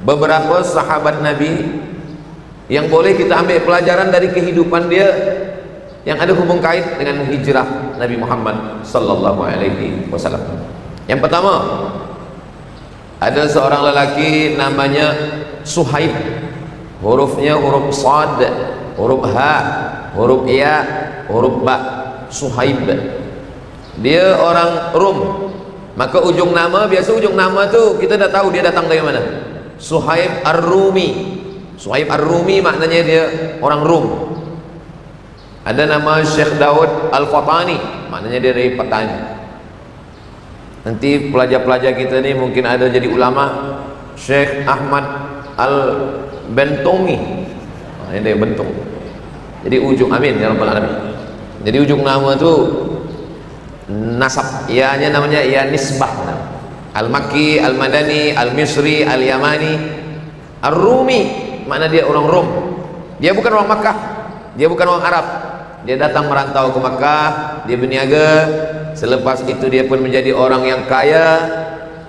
beberapa sahabat Nabi yang boleh kita ambil pelajaran dari kehidupan dia yang ada hubung kait dengan hijrah Nabi Muhammad sallallahu alaihi wasallam. Yang pertama, ada seorang lelaki namanya Suhaib. Hurufnya huruf Sad, huruf Ha, huruf Ya, huruf Ba. Suhaib. Dia orang Rum. Maka ujung nama, biasa ujung nama tu kita dah tahu dia datang dari mana. Suhaib Ar-Rumi. Suhaib Ar-Rumi maknanya dia orang Rum. Ada nama Syekh Daud Al-Fatani, maknanya dia dari petani. Nanti pelajar-pelajar kita ni mungkin ada jadi ulama. Syekh Ahmad Al-Bentongi, ini dia Bentong. Jadi ujung, amin ya rabbal alamin. Jadi ujung nama tu nasab, ianya namanya ia nisbah. Al-Makki, Al-Madani, Al-Misri, Al-Yamani, Ar-Rumi, makna dia orang Rom. Dia bukan orang Makkah, dia bukan orang Arab. Dia datang merantau ke Makkah, dia berniaga. Selepas itu dia pun menjadi orang yang kaya.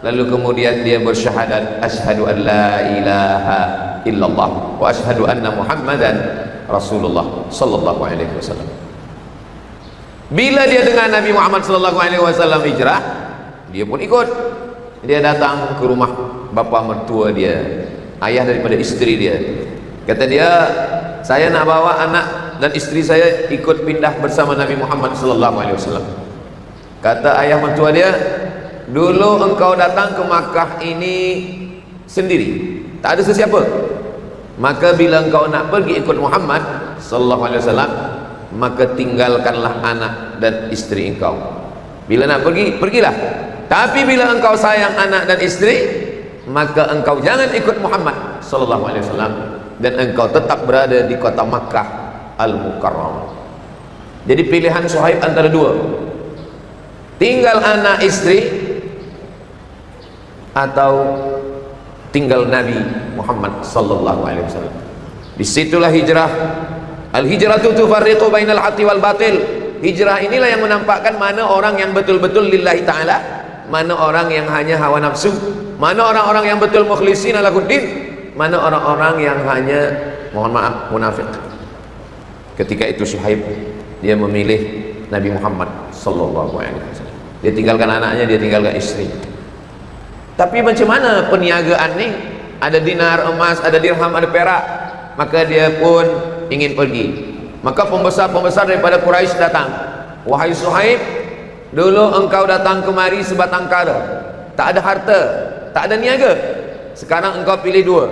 Lalu kemudian dia bersyahadat, asyhadu an la ilaha illallah wa asyhadu anna Muhammadan Rasulullah sallallahu alaihi wasallam. Bila dia dengar Nabi Muhammad sallallahu alaihi wasallam hijrah, dia pun ikut. Dia datang ke rumah bapa mertua dia, ayah daripada isteri dia. Kata dia, saya nak bawa anak dan isteri saya ikut pindah bersama Nabi Muhammad sallallahu alaihi wasallam. Kata ayah mertua dia, dulu engkau datang ke Makkah ini sendiri, tak ada sesiapa. Maka bila engkau nak pergi ikut Muhammad sallallahu alaihi wasallam, maka tinggalkanlah anak dan isteri engkau. Bila nak pergi, pergilah. Tapi bila engkau sayang anak dan isteri, maka engkau jangan ikut Muhammad sallallahu alaihi wasallam dan engkau tetap berada di kota Makkah Al-Mukarramah. Jadi pilihan Suhaib antara dua, tinggal anak istri atau tinggal Nabi Muhammad sallallahu alaihi wasallam. Disitulah hijrah. Al-hijratu tufarriqu bainal haqqi wal batil. Hijrah inilah yang menampakkan mana orang yang betul-betul lillahi ta'ala, mana orang yang hanya hawa nafsu, mana orang-orang yang betul mukhlisin lahuddin, mana orang-orang yang hanya, mohon maaf, munafik. Ketika itu Suhaib dia memilih Nabi Muhammad sallallahu alaihi wasallam. Dia tinggalkan anaknya, dia tinggalkan istri. Tapi macam mana perniagaan ni? Ada dinar emas, ada dirham, ada perak. Maka dia pun ingin pergi. Maka pembesar-pembesar daripada Quraisy datang. Wahai Suhaib, dulu engkau datang kemari sebatang kara, tak ada harta, tak ada niaga. Sekarang engkau pilih dua.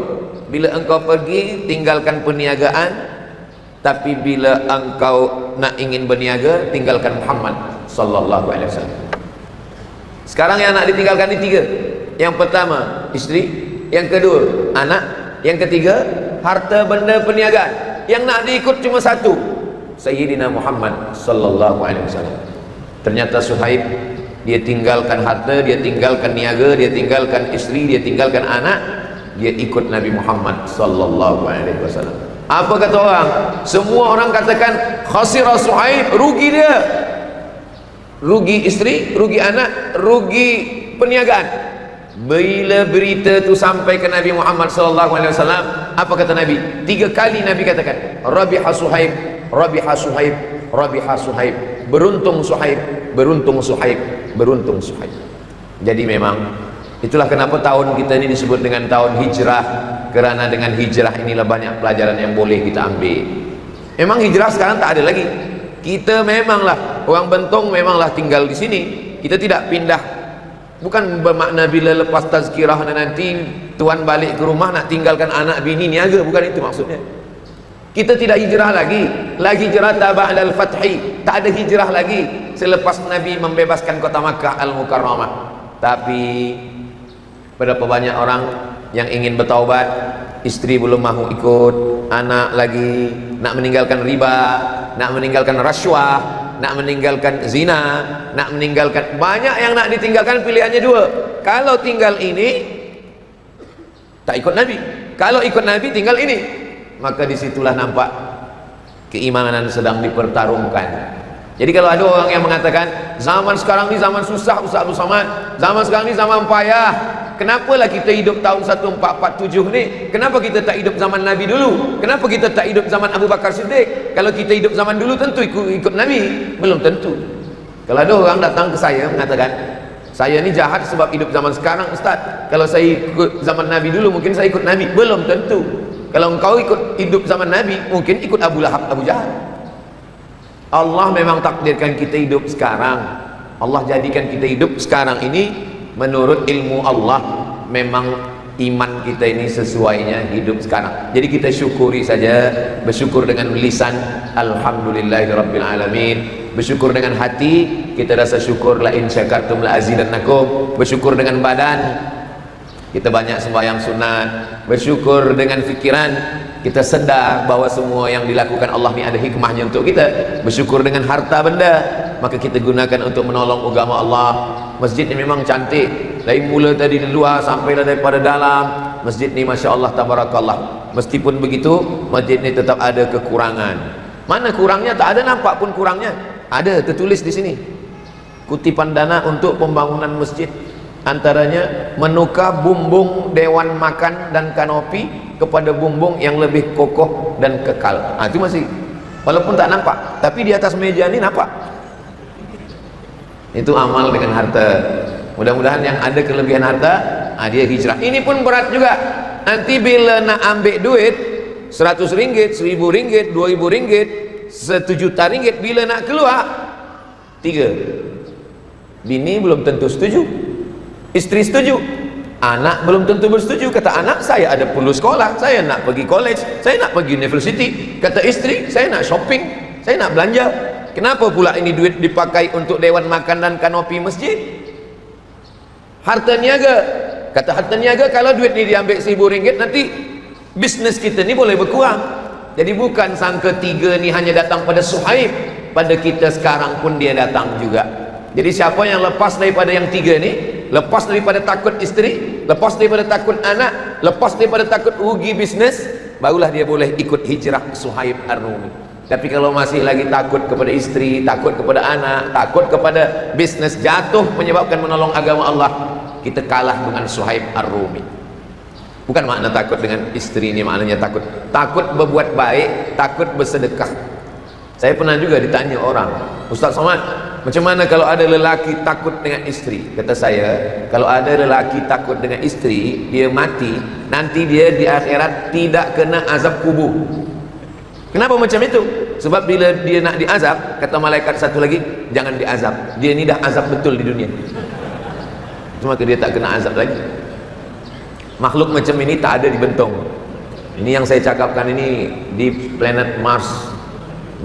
Bila engkau pergi, tinggalkan perniagaan. Tapi bila engkau nak ingin berniaga, tinggalkan Muhammad sallallahu alaihi wasallam. Sekarang yang nak ditinggalkan ni tiga. Yang pertama isteri, yang kedua anak, yang ketiga harta benda perniagaan. Yang nak diikut cuma satu, Sayyidina Muhammad sallallahu alaihi wasallam. Ternyata Suhaib dia tinggalkan harta, dia tinggalkan niaga, dia tinggalkan isteri, dia tinggalkan anak, dia ikut Nabi Muhammad sallallahu alaihi wasallam. Apa kata orang? Semua orang katakan khasira Suhaib, rugi dia. Rugi isteri, rugi anak, rugi perniagaan. Bila berita tu sampai ke Nabi Muhammad sallallahu alaihi wasallam, apa kata Nabi? 3 kali Nabi katakan, Rabiha Suhaib, Rabiha Suhaib, Rabiha Suhaib. Beruntung Suhaib, beruntung Suhaib, beruntung Suhaib. Jadi memang itulah kenapa tahun kita ini disebut dengan tahun hijrah, kerana dengan hijrah inilah banyak pelajaran yang boleh kita ambil. Memang hijrah sekarang tak ada lagi. Kita memanglah orang Bentong, memanglah tinggal di sini. Kita tidak pindah. Bukan bermakna bila lepas tazkirah nanti tuan balik ke rumah nak tinggalkan anak bini niaga, bukan itu maksudnya. Kita tidak hijrah lagi. La hijrata ba'dal fathi. Tak ada hijrah lagi selepas Nabi membebaskan kota Makkah Al-Mukarramah. Tapi berapa banyak orang yang ingin bertaubat, isteri belum mahu ikut, anak lagi nak meninggalkan riba, nak meninggalkan rasuah, nak meninggalkan zina, nak meninggalkan, banyak yang nak ditinggalkan. Pilihannya dua. Kalau tinggal ini tak ikut Nabi, kalau ikut Nabi tinggal ini. Maka disitulah nampak keimanan sedang dipertarungkan Jadi kalau ada orang yang mengatakan zaman sekarang ni zaman susah Ustaz Abdul Samad, zaman sekarang ni zaman payah, kenapalah kita hidup tahun 1447 ni? Kenapa kita tak hidup zaman Nabi dulu? Kenapa kita tak hidup zaman Abu Bakar Siddiq? Kalau kita hidup zaman dulu tentu ikut Nabi. Belum tentu. Kalau ada orang datang ke saya mengatakan saya ni jahat sebab hidup zaman sekarang Ustaz, kalau saya ikut zaman Nabi dulu mungkin saya ikut Nabi. Belum tentu. Kalau engkau ikut hidup zaman Nabi mungkin ikut Abu Lahab, Abu Jahal. Allah memang takdirkan kita hidup sekarang. Allah jadikan kita hidup sekarang ini menurut ilmu Allah. Memang iman kita ini sesuainya hidup sekarang. Jadi kita syukuri saja, bersyukur dengan lisan alhamdulillahirabbil alamin, bersyukur dengan hati, kita rasa syukur la in syakartum la azidannakum, bersyukur dengan badan, kita banyak sembahyang sunat, bersyukur dengan fikiran, kita sedar bahwa semua yang dilakukan Allah ni ada hikmahnya untuk kita, bersyukur dengan harta benda, maka kita gunakan untuk menolong agama Allah. Masjid ni memang cantik, dari mula tadi di luar sampailah daripada dalam. Masjid ni Masya Allah tabarakallah. Meskipun begitu, masjid ni tetap ada kekurangan. Mana kurangnya? Tak ada nampak pun kurangnya. Ada tertulis di sini, kutipan dana untuk pembangunan masjid, antaranya menukar bumbung dewan makan dan kanopi kepada bumbung yang lebih kokoh dan kekal. Itu masih, walaupun tak nampak, tapi di atas meja ni nampak. Itu amal dengan harta. Mudah-mudahan yang ada kelebihan harta, dia hijrah. Ini pun berat juga. Nanti bila nak ambil duit 100 ringgit, 1000 ringgit, 2000 ringgit, 1 juta ringgit, bila nak keluar 3, bini belum tentu setuju, isteri setuju, anak belum tentu bersetuju. Kata anak, saya ada perlu sekolah, saya nak pergi college, saya nak pergi university. Kata isteri, saya nak shopping, saya nak belanja. Kenapa pula ini duit dipakai untuk dewan makan dan kanopi masjid? Harta niaga. Kata harta niaga, kalau duit ni diambil 1000 ringgit, nanti bisnes kita ni boleh berkurang. Jadi bukan sangka 3 ni hanya datang pada Suhaib, pada kita sekarang pun dia datang juga. Jadi siapa yang lepas daripada yang 3 ni, lepas daripada takut isteri, lepas daripada takut anak, lepas daripada takut rugi bisnes, barulah dia boleh ikut hijrah Suhaib Ar-Rumi. Tapi kalau masih lagi takut kepada isteri, takut kepada anak, takut kepada bisnes, jatuh menyebabkan menolong agama Allah, kita kalah dengan Suhaib Ar-Rumi. Bukan makna takut dengan isteri ini, maknanya takut berbuat baik, takut bersedekah. Saya pernah juga ditanya orang, Ustaz Somad, macam mana kalau ada lelaki takut dengan isteri? Kata saya, kalau ada lelaki takut dengan isteri, dia mati, nanti dia di akhirat tidak kena azab kubur. Kenapa macam itu? Sebab bila dia nak diazab, kata malaikat satu lagi, jangan diazab, dia ni dah azab betul di dunia, maka dia tak kena azab lagi. Makhluk macam ini tak ada di Bentong. Ini yang saya cakapkan ini di planet Mars.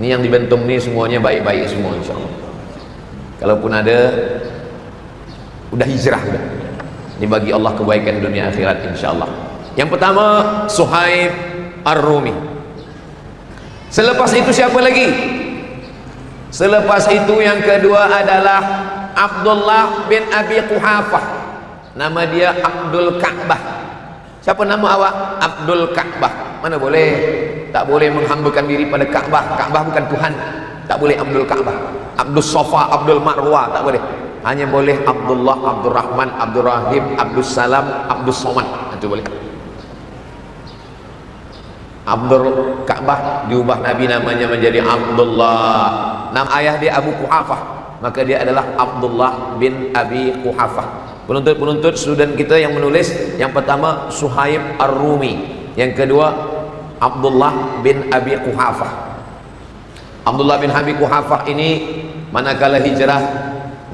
Ini yang di Bentong ni semuanya baik-baik semua, insyaAllah. Kalaupun ada, udah hijrah udah. Ini bagi Allah kebaikan dunia akhirat, insyaAllah. Yang pertama, Suhaib Ar-Rumi. Selepas itu siapa lagi? Selepas itu yang kedua adalah Abdullah bin Abi Quhafah. Nama dia Abdul Ka'bah. Siapa nama awak? Abdul Ka'bah. Mana boleh, tak boleh menghambakan diri pada Ka'bah. Ka'bah bukan Tuhan. Tak boleh Abdul Ka'bah, Abdul Safa, Abdul Marwah, tak boleh. Hanya boleh Abdullah, Abdul Rahman, Abdul Rahim, Abdul Salam, Abdul Somad. Itu boleh. Abdul Ka'bah diubah Nabi namanya menjadi Abdullah. Nama ayah dia Abu Quhafah, maka dia adalah Abdullah bin Abi Quhafah. Penuntut-penuntut student kita yang menulis, yang pertama Suhaib Ar-Rumi, yang kedua Abdullah bin Abi Quhafah. Abdullah bin Abi Quhafah ini manakala hijrah,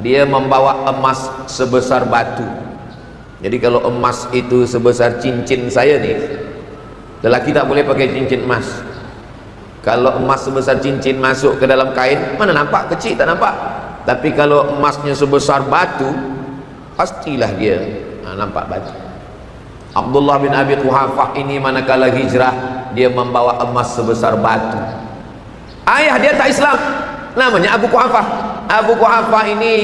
dia membawa emas sebesar batu. Jadi kalau emas itu sebesar cincin saya nih, lelaki tak boleh pakai cincin emas. Kalau emas sebesar cincin masuk ke dalam kain, mana nampak? Kecil, tak nampak. Tapi kalau emasnya sebesar batu, pastilah dia nampak batu. Abdullah bin Abi Quhafah ini manakala hijrah, dia membawa emas sebesar batu. Ayah dia tak Islam, namanya Abu Quhafah. Abu Quhafah ini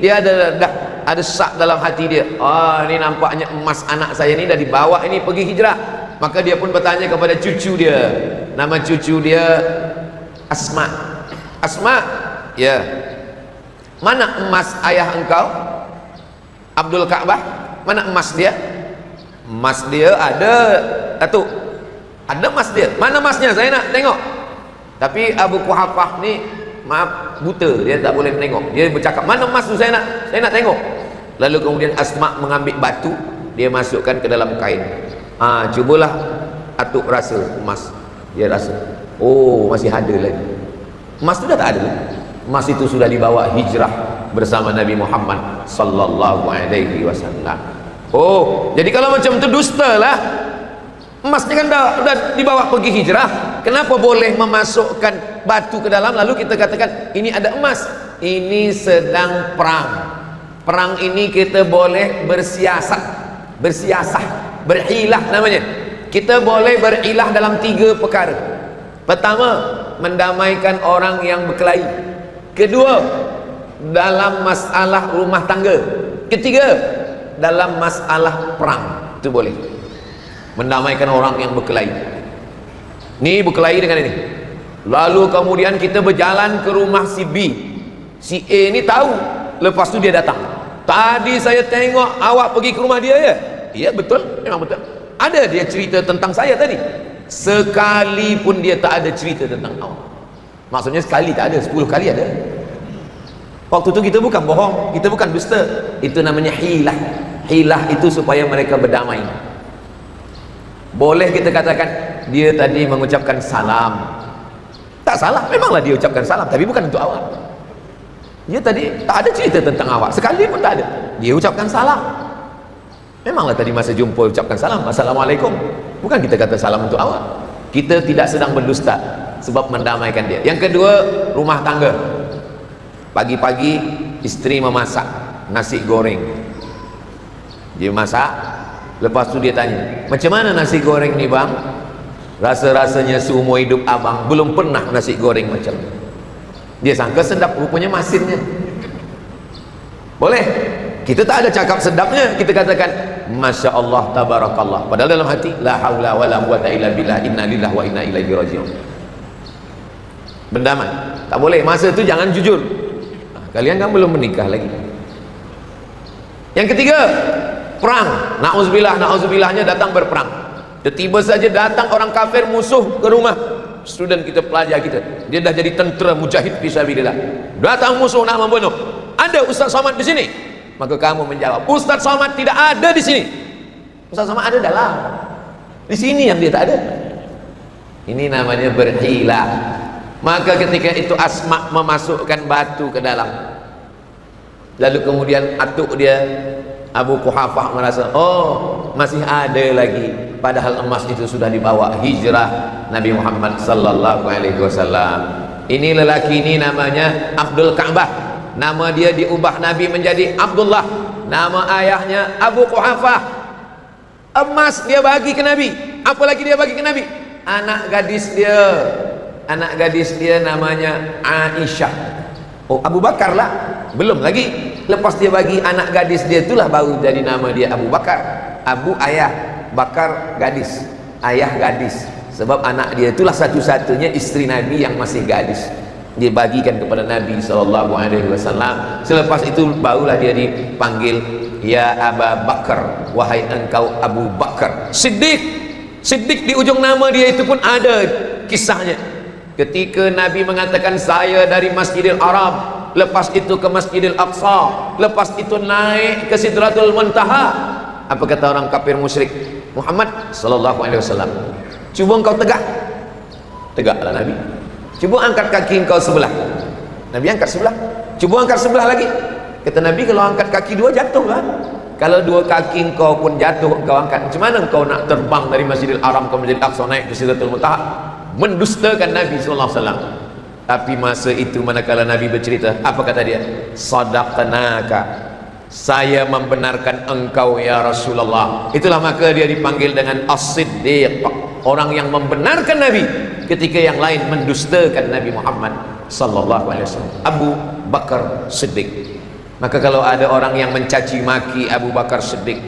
dia ada sak dalam hati dia. Ini nampaknya emas anak saya ini dah dibawa ini pergi hijrah. Maka dia pun bertanya kepada cucu dia. Nama cucu dia Asma. Asma, Ya. Mana emas ayah engkau? Abdul Ka'bah, mana emas dia? Emas dia ada, Datuk. Ada emas dia. Mana emasnya? Saya nak tengok. Tapi Abu Quhafah ni maaf, buta, dia tak boleh tengok. Dia bercakap, mana emas tu, saya nak tengok. Lalu kemudian Asma mengambil batu, dia masukkan ke dalam kain. Cubalah Atuk rasa emas. Dia rasa, oh masih ada lagi. Emas tu dah tak ada lagi. Emas itu sudah dibawa hijrah bersama Nabi Muhammad sallallahu alaihi wasallam. Oh, jadi kalau macam tu dusta lah. Emasnya kan dah dibawa pergi hijrah. Kenapa boleh memasukkan batu ke dalam lalu kita katakan ini ada emas? Ini sedang perang. Perang ini kita boleh bersiasat, berhilah namanya. Kita boleh berilah dalam 3 perkara. Pertama, mendamaikan orang yang berkelahi. Kedua, dalam masalah rumah tangga. Ketiga, dalam masalah perang. Itu boleh mendamaikan orang yang berkelahi. Ni berkelahi dengan ini. Lalu kemudian kita berjalan ke rumah si B. Si A ni tahu. Lepas tu dia datang. Tadi saya tengok awak pergi ke rumah dia ya? Iya betul, memang betul. Ada dia cerita tentang saya tadi. Sekali pun dia tak ada cerita tentang awak. Maksudnya sekali tak ada, 10 kali ada. Waktu tu kita bukan bohong, kita bukan dusta. Itu namanya hilah. Hilah itu supaya mereka berdamai. Boleh kita katakan dia tadi mengucapkan salam. Tak salah, memanglah dia ucapkan salam, tapi bukan untuk awak. Dia tadi tak ada cerita tentang awak, sekali pun tak ada. Dia ucapkan salam. Memanglah tadi masa jumpa ucapkan salam, assalamualaikum. Bukan kita kata salam untuk awak. Kita tidak sedang berdusta, sebab mendamaikan dia. Yang kedua, rumah tangga. Pagi-pagi isteri memasak nasi goreng. Dia masak, lepas tu dia tanya, macam mana nasi goreng ni bang? Rasa-rasanya seumur hidup abang belum pernah nasi goreng macam ni. Dia sangka sedap, rupanya masinnya. Boleh kita tak ada cakap sedapnya, kita katakan Masya Allah tabarakallah, padahal dalam hati la haula wa la quwata illa billah, inna lillahi wa inna ilaihi rajiun. Berdamai. Tak boleh, masa tu jangan jujur. Kalian kan belum menikah lagi. Yang ketiga, perang. Na'udzubillahnya datang berperang. Tiba saja datang orang kafir musuh ke rumah student kita, pelajar kita. Dia dah jadi tentera mujahid fisabilillah. Datang musuh nak membunuh. Ada Ustaz Somad di sini? Maka kamu menjawab, Ustaz Somad tidak ada di sini. Ustaz Somad ada dalam. Di sini yang dia tak ada. Ini namanya berhilah. Maka ketika itu Asma memasukkan batu ke dalam. Lalu kemudian atuk dia Abu Quhafah merasa, oh masih ada lagi. Padahal emas itu sudah dibawa hijrah Nabi Muhammad sallallahu alaihi wasallam. Ini lelaki ini namanya Abdul Ka'bah. Nama dia diubah Nabi menjadi Abdullah. Nama ayahnya Abu Quhafah. Emas dia bagi ke Nabi. Apa lagi dia bagi ke Nabi? Anak gadis dia. Anak gadis dia namanya Aisyah. Oh, Abu Bakar lah. Belum lagi. Lepas dia bagi anak gadis dia, itulah baru jadi nama dia Abu Bakar. Abu ayah, Bakar gadis, ayah gadis. Sebab anak dia itulah satu-satunya isteri Nabi yang masih gadis. Dia bagikan kepada Nabi SAW. Selepas itu barulah dia dipanggil, ya Abu Bakar, wahai engkau Abu Bakar Siddiq. Siddiq di ujung nama dia itu pun ada kisahnya. Ketika Nabi mengatakan saya dari Masjidil Haram, lepas itu ke Masjidil Aqsa, lepas itu naik ke Sidratul Muntaha, apa kata orang kafir musyrik? Muhammad sallallahu alaihi wasallam, cuba engkau tegak. Tegaklah Nabi. Cuba angkat kaki engkau sebelah. Nabi angkat sebelah. Cuba angkat sebelah lagi. Kata Nabi, kalau angkat kaki dua jatuh kan? Kalau dua kaki engkau pun jatuh, engkau angkat, macam mana engkau nak terbang dari Masjidil Haram ke Masjidil Aqsa naik ke Sidratul Muntaha? Mendustakan Nabi sallallahu alaihi wasallam. Tapi masa itu manakala Nabi bercerita, apa kata dia? Sadaqnaka, saya membenarkan engkau ya Rasulullah. Itulah maka dia dipanggil dengan As-Siddiq, orang yang membenarkan Nabi ketika yang lain mendustakan Nabi Muhammad sallallahu alaihi wasallam. Abu Bakar Siddiq. Maka kalau ada orang yang mencaci maki Abu Bakar Siddiq,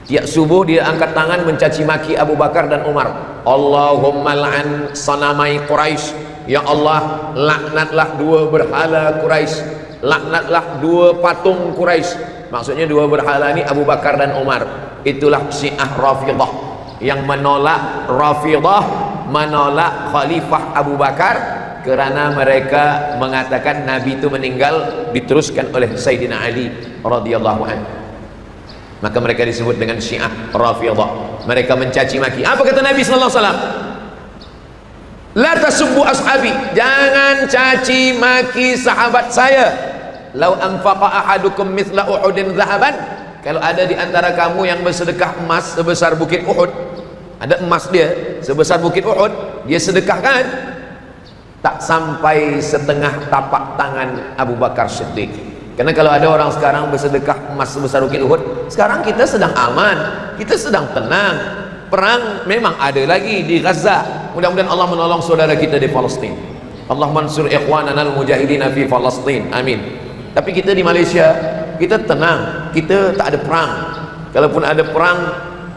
tiap subuh dia angkat tangan mencaci maki Abu Bakar dan Umar. Allahumma la'an sanamai Quraisy, Ya Allah, laknatlah dua berhala Quraisy, laknatlah dua patung Quraisy. Maksudnya dua berhala ini Abu Bakar dan Umar. Itulah Syiah Rafidah yang menolak Rafidah, menolak Khalifah Abu Bakar, kerana mereka mengatakan Nabi itu meninggal diteruskan oleh Sayyidina Ali radhiyallahu anhu. Maka mereka disebut dengan Syiah Rafidah. Mereka mencaci maki. Apa kata Nabi sallallahu alaihi wasallam? La tasubbu ashabi, jangan caci maki sahabat saya. Lau anfaqa ahadukum mithla Uhudin zahaban, kalau ada di antara kamu yang bersedekah emas sebesar bukit Uhud, ada emas dia sebesar bukit Uhud, dia sedekahkan, tak sampai setengah tapak tangan Abu Bakar Siddiq. Karena kalau ada orang sekarang bersedekah emas sebesar bukit Uhud, sekarang kita sedang aman, kita sedang tenang. Perang memang ada lagi di Gaza, mudah-mudahan Allah menolong saudara kita di Palestin. Allah mansur ikhwanana al-mujahidina fi Palestin, amin. Tapi kita di Malaysia, kita tenang, kita tak ada perang. Kalaupun ada perang,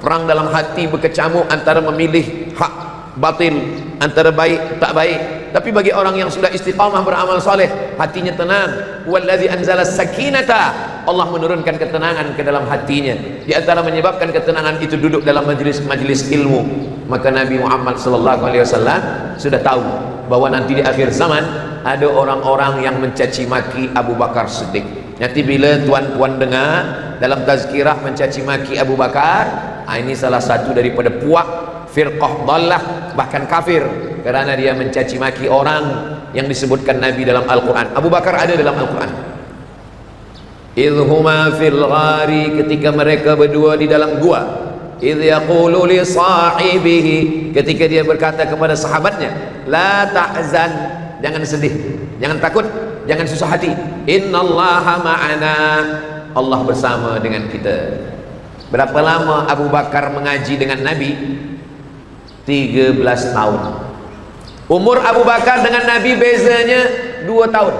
perang dalam hati berkecamuk antara memilih hak batil, antara baik tak baik. Tapi bagi orang yang sudah istiqamah beramal soleh, hatinya tenang. Wallazi anzala sakinata, Allah menurunkan ketenangan ke dalam hatinya. Di antara menyebabkan ketenangan itu duduk dalam majlis-majlis ilmu. Maka Nabi Muhammad SAW sudah tahu bahwa nanti di akhir zaman ada orang-orang yang mencaci maki Abu Bakar Siddiq. Nanti bila tuan-tuan dengar dalam tazkirah mencaci maki Abu Bakar, ini salah satu daripada puak firqah dhallah, bahkan kafir, kerana dia mencaci maki orang yang disebutkan Nabi dalam Al-Quran. Abu Bakar ada dalam Al-Quran. Idhuma fil ghari, ketika mereka berdua di dalam gua. Idh yaqulu li sahibihi, ketika dia berkata kepada sahabatnya, la tahzan, jangan sedih, jangan takut, jangan susah hati. Innallaha ma'ana, Allah bersama dengan kita. Berapa lama Abu Bakar mengaji dengan Nabi? 13 tahun. Umur Abu Bakar dengan Nabi bezanya 2 tahun.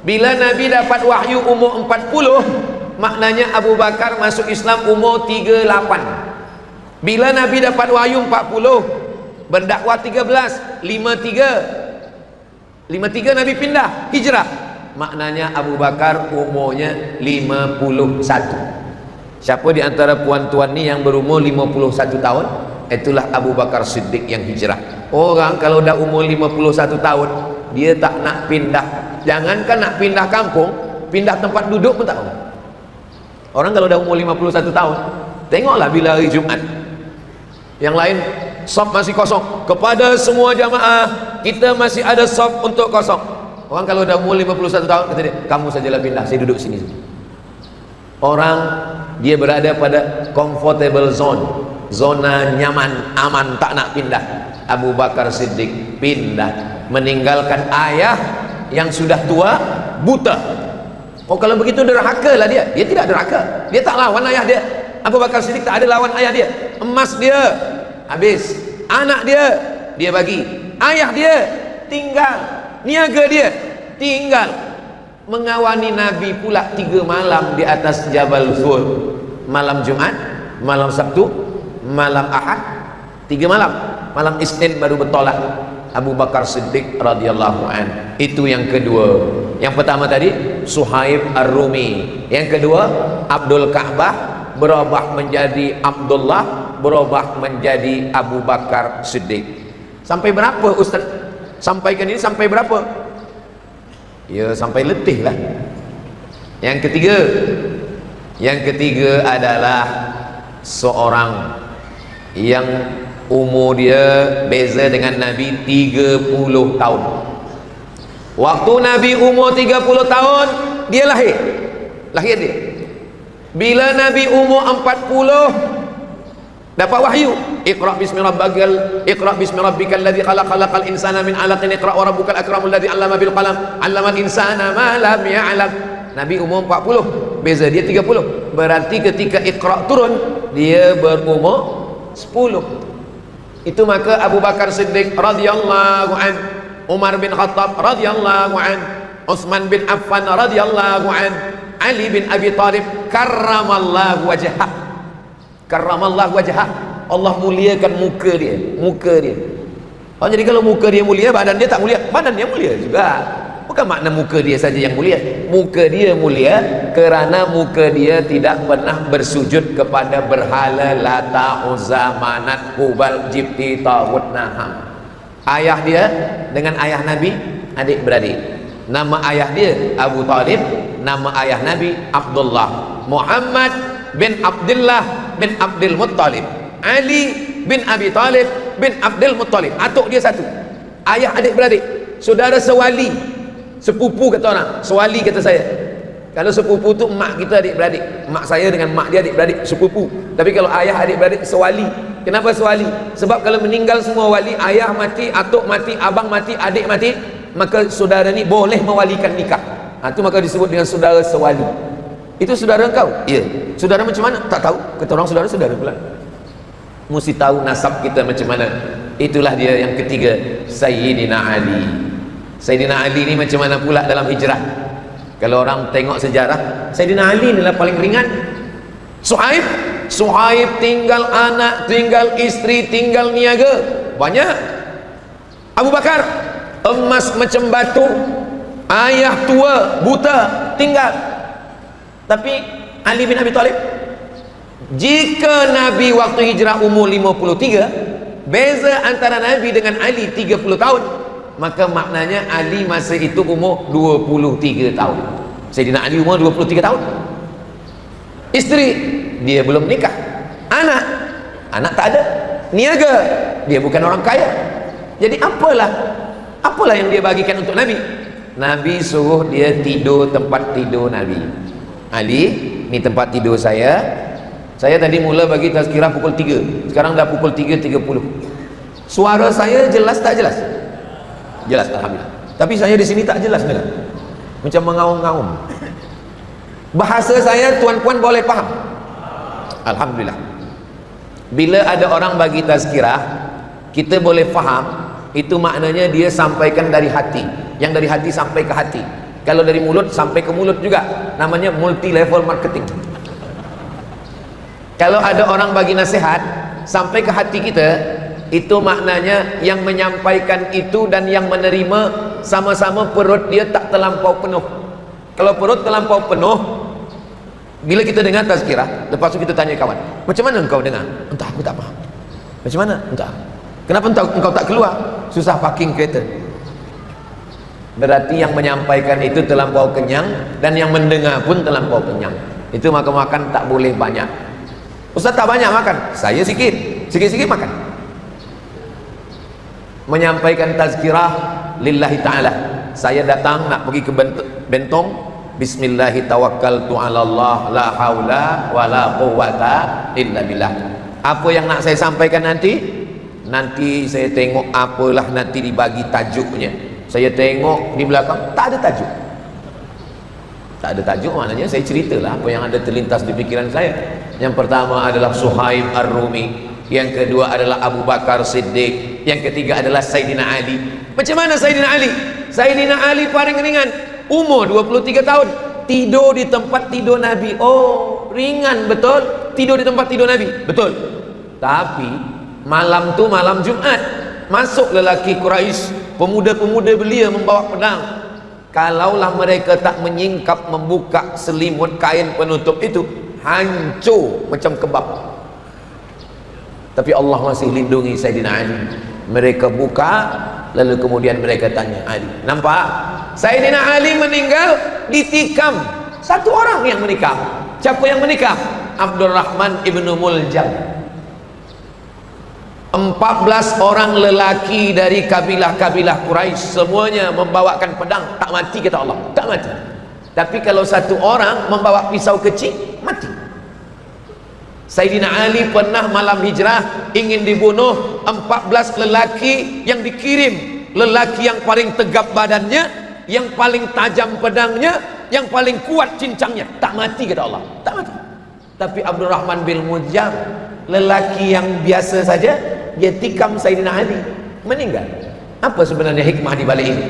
Bila Nabi dapat wahyu umur 40, maknanya Abu Bakar masuk Islam umur 38. Bila Nabi dapat wahyu 40, berdakwah 13, 53 Nabi pindah hijrah, maknanya Abu Bakar umurnya 51. Siapa di antara puan-tuan ni yang berumur 51 tahun? Itulah Abu Bakar Siddiq yang hijrah. Orang kalau dah umur 51 tahun, dia tak nak pindah. Jangankan nak pindah kampung, pindah tempat duduk pun tak mau. Orang kalau dah umur 51 tahun, tengoklah bila hari Jumat, yang lain saf masih kosong. Kepada semua jamaah, kita masih ada saf untuk kosong. Orang kalau dah umur 51 tahun, kata dia, kamu sajalah pindah, saya duduk sini. Orang dia berada pada comfortable zone, zona nyaman, aman, tak nak pindah. Abu Bakar Siddiq pindah, meninggalkan ayah yang sudah tua, buta. Oh, kalau begitu derhaka lah dia. Dia tidak derhaka, dia tak lawan ayah dia. Abu Bakar Siddiq tak ada lawan ayah dia. Emas dia habis, anak dia bagi, ayah dia tinggal, niaga dia tinggal, mengawani Nabi pula 3 malam di atas Jabal Zur. Malam Jumat, malam Sabtu, malam Ahad, 3 malam. Malam Isnin baru bertolak Abu Bakar Siddiq radhiyallahu an. Itu yang kedua. Yang pertama tadi Suhaib Ar-Rumi, yang kedua Abdul Ka'bah berubah menjadi Abdullah, berubah menjadi Abu Bakar Siddiq. Sampai berapa Ustaz? Sampaikan ini sampai berapa? Ya sampai letih lah. Yang ketiga adalah seorang yang umur dia beza dengan Nabi 30 tahun. Waktu Nabi umur 30 tahun, dia lahir dia. Bila Nabi umur 40 dapat wahyu, Iqra bismi rabbikal ladzi khalaqal insana min 'alaqin, Iqra wa rabbukal akramul ladzi 'allama bil qalam 'allamal insana ma lam ya'lam. Nabi umur 40, beza dia 30. Berarti ketika Iqra turun, dia berumur 10. Itu maka Abu Bakar Siddiq radhiyallahu an, Umar bin Khattab radhiyallahu an, Utsman bin Affan radhiyallahu an, Ali bin Abi Thalib karramallahu wajhah. Karramallahu wajhah. Allah muliakan muka dia. Oh, jadi kalau muka dia mulia, badan dia tak mulia? Badan dia mulia juga. Bukan makna muka dia saja yang mulia. Muka dia mulia kerana muka dia tidak pernah bersujud kepada berhala Lata, Uzza, Manat, Hubal, Jibti, Taghut, Naham. Ayah dia dengan ayah Nabi adik beradik. Nama ayah dia Abu Talib, nama ayah Nabi Abdullah. Muhammad bin Abdullah bin Abdul Muttalib. Ali bin Abi Talib bin Abdul Muttalib. Atuk dia satu. Ayah adik beradik. Saudara sewali. Sepupu kata orang. Sewali kata saya. Kalau sepupu tu mak kita adik beradik. Mak saya dengan mak dia adik beradik sepupu. Tapi kalau ayah adik beradik sewali. Kenapa sewali? Sebab kalau meninggal semua wali, ayah mati, atuk mati, abang mati, adik mati, maka saudara ni boleh mewalikan nikah. Itu maka disebut dengan saudara sewali. Itu saudara engkau? Ya. Saudara macam mana? Tak tahu. Kata orang saudara pula. Mesti tahu nasab kita macam mana. Itulah dia yang ketiga, Sayyidina Ali. Sayyidina Ali ni macam mana pula dalam hijrah? Kalau orang tengok sejarah, Sayyidina Ali inilah paling ringan. Suhaib tinggal anak, tinggal isteri, tinggal niaga, banyak. Abu Bakar emas macam batu, ayah tua buta, tinggal. Tapi Ali bin Abi Thalib, jika Nabi waktu hijrah umur 53, beza antara Nabi dengan Ali 30 tahun, maka maknanya Ali masa itu umur 23 tahun. Sayyidina Ali umur 23 tahun. Isteri dia belum nikah. Anak tak ada. Niaga dia bukan orang kaya. Jadi apalah yang dia bagikan untuk Nabi? Nabi suruh dia tidur tempat tidur Nabi. Ali, ni tempat tidur saya. Saya tadi mula bagi tazkirah pukul 3. Sekarang dah pukul 3.30. Suara saya jelas tak jelas? Jelas, alhamdulillah. Tapi saya di sini tak jelas dengar. Macam mengaum-ngaum. Bahasa saya tuan-puan boleh faham? Alhamdulillah. Bila ada orang bagi tazkirah, kita boleh faham, itu maknanya dia sampaikan dari hati. Yang dari hati sampai ke hati. Kalau dari mulut sampai ke mulut juga. Namanya multi level marketing. Kalau ada orang bagi nasihat sampai ke hati kita, itu maknanya yang menyampaikan itu dan yang menerima sama-sama perut dia tak terlampau penuh. Kalau perut terlampau penuh, bila kita dengar tazkirah, lepas tu kita tanya kawan, macam mana engkau dengar? Entah, aku tak faham. Macam mana? Entah. Kenapa engkau tak keluar? Susah parking kereta. Berarti yang menyampaikan itu terlampau kenyang, dan yang mendengar pun terlampau kenyang. Itu maka makan tak boleh banyak. Ustaz tak banyak makan, saya sikit-sikit makan. Menyampaikan tazkirah lillahi ta'ala. Saya datang nak pergi ke Bentong, bismillahi tawakkaltu ala Allah, la haula wa la quwwata illa billah. Apa yang nak saya sampaikan nanti saya tengok apalah nanti dibagi tajuknya. Saya tengok di belakang tak ada tajuk. Tak ada tajuk maknanya saya ceritalah apa yang ada terlintas di pikiran saya. Yang pertama adalah Suhaib Ar-Rumi, yang kedua adalah Abu Bakar Siddiq, yang ketiga adalah Sayyidina Ali. Macam mana Sayyidina Ali? Sayyidina Ali paling ringan, umur 23 tahun, tidur di tempat tidur Nabi. Oh, ringan betul, tidur di tempat tidur Nabi, betul. Tapi malam tu malam Jumat, masuk lelaki Quraisy, pemuda-pemuda belia membawa pedang. Kalaulah mereka tak menyingkap membuka selimut kain penutup itu, hancur macam kebab. Tapi Allah masih lindungi Sayyidina Ali. Mereka buka, lalu kemudian mereka tanya Ali. Nampak? Sayyidina Ali meninggal ditikam. Satu orang yang menikam. Siapa yang menikam? Abdurrahman ibnu Muljam. 14 orang lelaki dari kabilah-kabilah Quraisy, semuanya membawakan pedang, tak mati kata Allah, tak mati. Tapi kalau satu orang membawa pisau kecil, mati. Sayyidina Ali pernah malam hijrah ingin dibunuh 14 lelaki yang dikirim. Lelaki yang paling tegap badannya, yang paling tajam pedangnya, yang paling kuat cincangnya, tak mati kata Allah, tak mati. Tapi Abdurrahman bin Muljam, lelaki yang biasa saja, dia tikam Sayyidina Ali, meninggal. Apa sebenarnya hikmah di balik ini?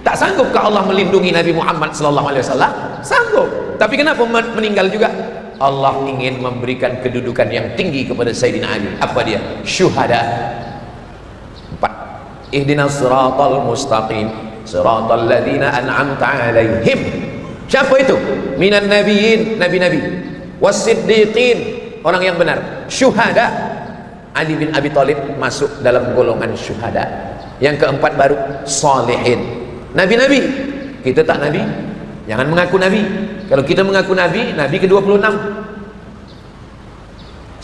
Tak sanggupkah Allah melindungi Nabi Muhammad sallallahu alaihi wasallam? Sanggup. Tapi kenapa meninggal juga? Allah ingin memberikan kedudukan yang tinggi kepada Sayyidina Ali. Apa dia? Syuhada. 4. ihdinas siratal mustaqim siratal ladzina an'amta 'alaihim. Siapa itu? Minan nabiyyin, nabi-nabi, wasiddiqin, orang yang benar, syuhada. Ali bin Abi Thalib masuk dalam golongan syuhada. Yang keempat baru salihin, nabi-nabi. Kita tak nabi, jangan mengaku nabi. Kalau kita mengaku nabi, nabi ke-26.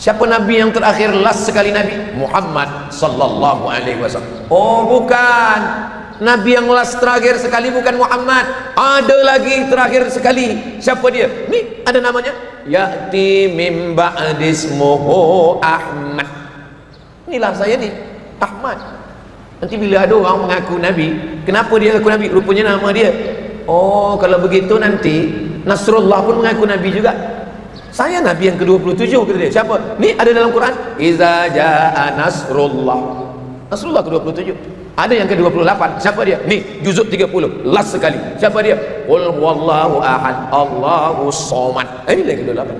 Siapa nabi yang terakhir last sekali nabi? Muhammad sallallahu alaihi wasallam. Oh bukan, nabi yang last terakhir sekali bukan Muhammad, ada lagi terakhir sekali. Siapa dia? Nih ada namanya, ya'ti mim ba'dismuhu Ahmad. Inilah saya nih, Ahmad. Nanti bila ada orang mengaku nabi, kenapa dia mengaku nabi? Rupanya nama dia. Oh kalau begitu nanti Nasrullah pun mengaku nabi juga. Saya nabi yang ke-27 kata dia. Siapa? Ni ada dalam Quran, iza jaa nasrullah. Nasrullah ke-27. Ada yang ke-28. Siapa dia? Ni juzuk 30 last sekali. Siapa dia? Qul huwallahu ahad Allahus samad. Ini lagi ke-28.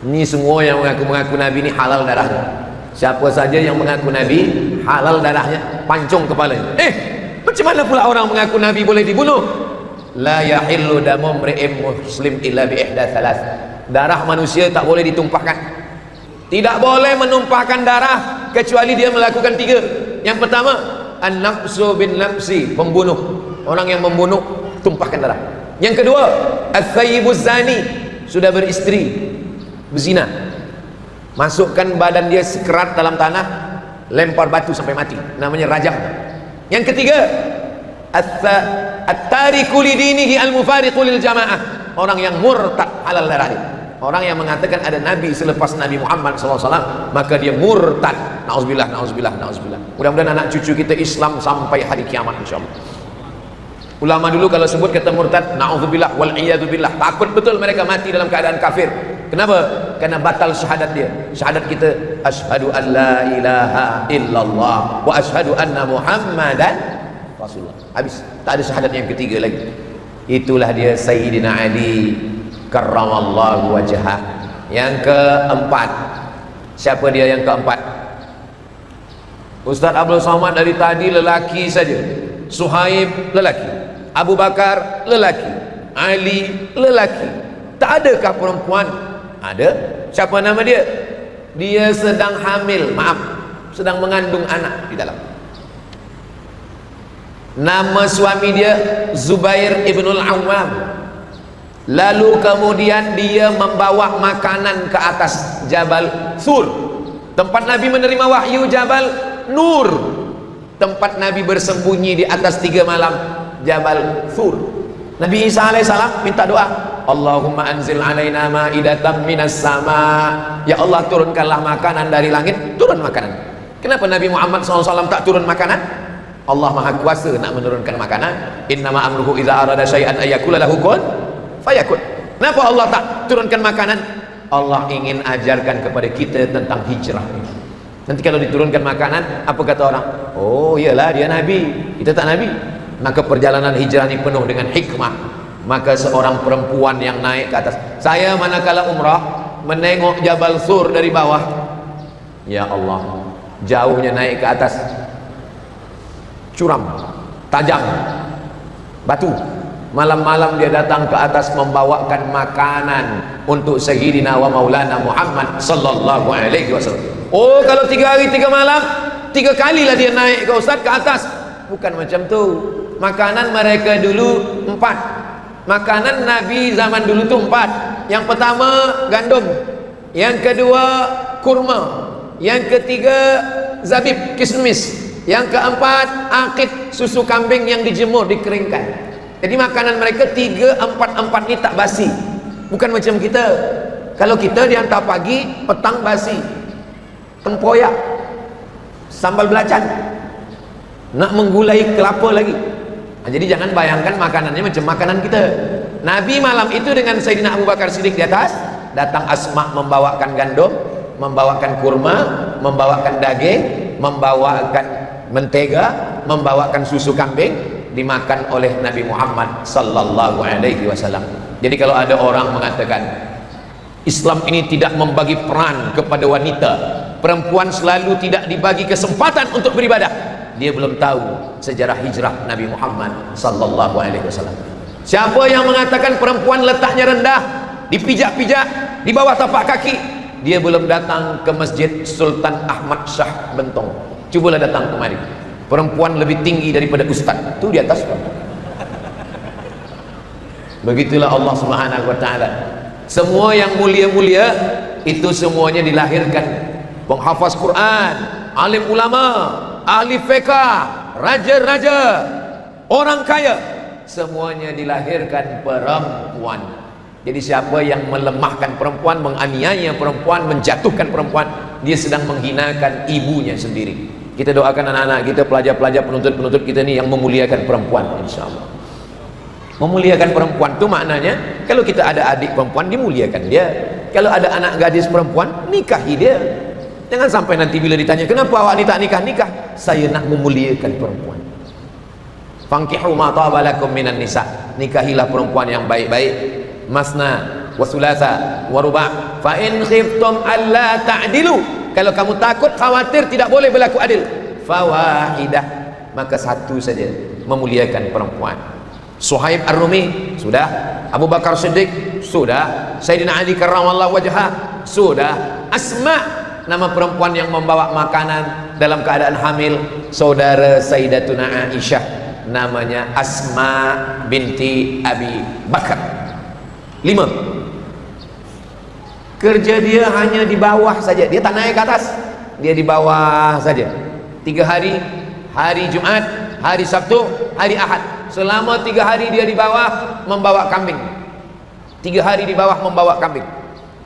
Ini semua yang mengaku nabi ni halal darahnya. Siapa saja yang mengaku nabi, halal darahnya, pancung kepalanya. Macam mana pula orang mengaku nabi boleh dibunuh? La yahillu damu mri'in muslim illa bi ihda thalath. Darah manusia tak boleh ditumpahkan. Tidak boleh menumpahkan darah kecuali dia melakukan 3. Yang pertama, an-nafsu bin nafsi, pembunuh. Orang yang membunuh tumpahkan darah. Yang kedua, al-thayyibuz zani, sudah beristri, berzina, masukkan badan dia sekerat dalam tanah, lempar batu sampai mati, namanya rajam. Yang ketiga, at-tariku lidinihi al-mufariqu lil jamaah, orang yang murtad, halal darahnya. Orang yang mengatakan ada nabi selepas Nabi Muhammad SAW, maka dia murtad. Nauzubillah, nauzubillah, nauzubillah. Mudah-mudahan anak cucu kita Islam sampai hari kiamat insyaallah. Ulama dulu kalau sebut kata murtad, nauzubillah wal iyadu billah, takut betul mereka mati dalam keadaan kafir. Kenapa? Karena batal syahadat dia. Syahadat kita, asyhadu an la ilaha illallah wa asyhadu anna Muhammadan Rasulullah. Habis, tak ada syahadat yang ketiga lagi. Itulah dia Sayyidina Ali karramallahu wajhah. Yang keempat, siapa dia yang keempat? Ustaz Abdul Somad dari tadi lelaki saja. Suhaib lelaki, Abu Bakar lelaki, Ali lelaki. Tak adakah perempuan? Ada. Siapa nama dia? Dia sedang hamil, sedang mengandung anak di dalam. Nama suami dia Zubair ibnul Awwam. Lalu kemudian dia membawa makanan ke atas Jabal Thur, tempat Nabi menerima wahyu. Jabal Nur, tempat Nabi bersembunyi di atas 3 malam, Jabal Thur. Nabi Isa alaihissalam minta doa, Allahumma anzil alaina ma'idatan minas sama. Ya Allah, turunkanlah makanan dari langit. Turun makanan. Kenapa Nabi Muhammad SAW tak turun makanan? Allah maha kuasa nak menurunkan makanan. Innama amruhu idza arada syai'an ayyakula lahu kun fayakun. Kenapa Allah tak turunkan makanan? Allah ingin ajarkan kepada kita tentang hijrah. Nanti kalau diturunkan makanan, apa kata orang? Oh iyalah dia Nabi, kita tak Nabi. Maka perjalanan hijrah ini penuh dengan hikmah. Maka seorang perempuan yang naik ke atas, saya manakala umrah menengok Jabal Thur dari bawah, ya Allah, jauhnya naik ke atas, curam, tajam, batu. Malam-malam dia datang ke atas membawakan makanan untuk Sayyidina wa Maulana Muhammad sallallahu alaihi wasallam. Oh, kalau 3 hari 3 malam, 3 kalilah dia naik ke Ustaz ke atas. Bukan macam tu. Makanan mereka dulu 4. Makanan Nabi zaman dulu tu 4. Yang pertama gandum, yang kedua kurma, yang ketiga zabib, kismis, yang keempat akid, susu kambing yang dijemur, dikeringkan. Jadi makanan mereka 3, 4 ni tak basi. Bukan macam kita. Kalau kita dihantar pagi, petang basi. Tempoyak, sambal belacan, nak menggulai kelapa lagi. Jadi jangan bayangkan makanannya macam makanan kita. Nabi malam itu dengan Sayyidina Abu Bakar Siddiq di atas, datang Asma membawakan gandum, membawakan kurma, membawakan daging, membawakan mentega, membawakan susu kambing, dimakan oleh Nabi Muhammad sallallahu alaihi wasallam. Jadi kalau ada orang mengatakan Islam ini tidak membagi peran kepada wanita. Perempuan selalu tidak dibagi kesempatan untuk beribadah. Dia belum tahu sejarah hijrah Nabi Muhammad sallallahu alaihi wasallam. Siapa yang mengatakan perempuan letaknya rendah, dipijak-pijak di bawah tapak kaki, dia belum datang ke Masjid Sultan Ahmad Shah Bentong. Cubalah datang kemari. Perempuan lebih tinggi daripada ustaz. Itu di atas. Begitulah Allah Subhanahu wa taala. Semua yang mulia-mulia itu semuanya dilahirkan penghafaz Quran, alim ulama, ahli fiqh, raja-raja, orang kaya, semuanya dilahirkan perempuan. Jadi siapa yang melemahkan perempuan, menganiaya perempuan, menjatuhkan perempuan, dia sedang menghinakan ibunya sendiri. Kita doakan anak-anak kita, pelajar-pelajar, penuntut-penuntut kita ni yang memuliakan perempuan, insyaallah. Memuliakan perempuan itu maknanya kalau kita ada adik perempuan, dimuliakan dia. Kalau ada anak gadis perempuan, nikahi dia. Jangan sampai nanti bila ditanya, kenapa awak ni tak nikah-nikah? Saya nak memuliakan perempuan. Fankihu ma taba lakum minan nisa. Nikahilah perempuan yang baik-baik. Masna wa thulatha wa ruba'. Fa in khiftum alla ta'dilu. Kalau kamu takut, khawatir tidak boleh berlaku adil, fawahidah, maka satu saja, memuliakan perempuan. Suhaib Ar-Rumi sudah, Abu Bakar Siddiq sudah, Sayyidina Ali karramallahu wajhah sudah, Asma, nama perempuan yang membawa makanan dalam keadaan hamil, saudara Sayyidatuna Aisyah, namanya Asma binti Abi Bakar. 5. Kerja dia hanya di bawah saja, dia tak naik ke atas, dia di bawah saja. 3 hari, hari Jumat, hari Sabtu, hari Ahad. Selama 3 hari dia di bawah membawa kambing. 3 hari di bawah membawa kambing.